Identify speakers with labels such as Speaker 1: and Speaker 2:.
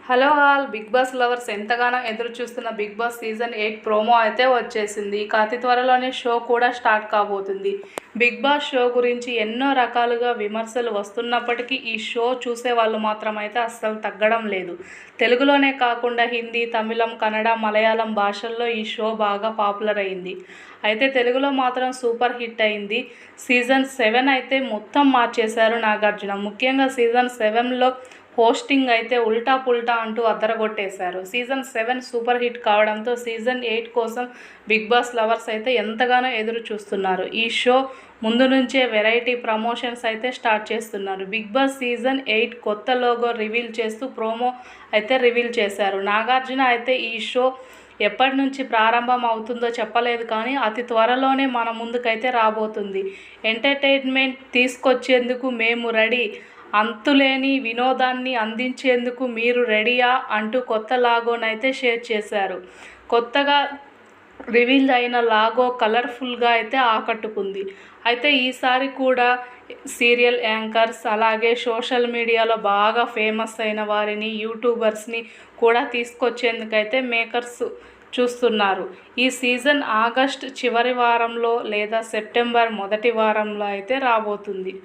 Speaker 1: Hello all Bigg Boss lovers ఎంతగానో ఎదురు చూస్తున్న బిగ్ బాస్ సీజన్ 8 ప్రోమో అయితే వచ్చేసింది. ఇక అతి త్వరలోనే షో కూడా స్టార్ట్ కాబోతుంది. బిగ్ బాస్ షో గురించి ఎన్నో రకాలుగా విమర్శలు వస్తున్నప్పటికీ ఈ షో చూసే వాళ్ళు మాత్రం అయితే అస్సలు తగ్గడం లేదు. తెలుగులోనే కాకుండా హిందీ, తమిళం, కన్నడ, మలయాళం భాషల్లో ఈ షో బాగా పాపులర్ అయింది. అయితే తెలుగులో మాత్రం సూపర్ హిట్ అయింది. సీజన్ 7 అయితే మొత్తం మార్చేశారు నాగార్జున. ముఖ్యంగా సీజన్ 7లో హోస్టింగ్ అయితే ఉల్టా పుల్టా అంటూ అద్దరగొట్టేశారు. సీజన్ 7 సూపర్ హిట్ కావడంతో సీజన్ 8 కోసం బిగ్ బాస్ లవర్స్ అయితే ఎంతగానో ఎదురు చూస్తున్నారు. ఈ షో ముందు నుంచే వెరైటీ ప్రమోషన్స్ అయితే స్టార్ట్ చేస్తున్నారు. బిగ్ బాస్ సీజన్ 8 కొత్త లోగో రివీల్ చేస్తూ ప్రోమో అయితే రివీల్ చేశారు. నాగార్జున అయితే ఈ షో ఎప్పటి నుంచి ప్రారంభం అవుతుందో చెప్పలేదు, కానీ అతి త్వరలోనే మన ముందుకైతే రాబోతుంది. ఎంటర్టైన్మెంట్ తీసుకొచ్చేందుకు మేము రెడీ, అంతులేని వినోదాన్ని అందించేందుకు మీరు రెడీయా అంటూ కొత్త లాగోనైతే షేర్ చేశారు. కొత్తగా రివీల్ అయిన లాగో కలర్ఫుల్గా అయితే ఆకట్టుకుంది. అయితే ఈసారి కూడా సీరియల్ యాంకర్స్, అలాగే సోషల్ మీడియాలో బాగా ఫేమస్ అయిన వారిని, యూట్యూబర్స్ని కూడా తీసుకొచ్చేందుకైతే మేకర్స్ చూస్తున్నారు. ఈ సీజన్ ఆగస్ట్ చివరి వారంలో లేదా సెప్టెంబర్ మొదటి వారంలో అయితే రాబోతుంది.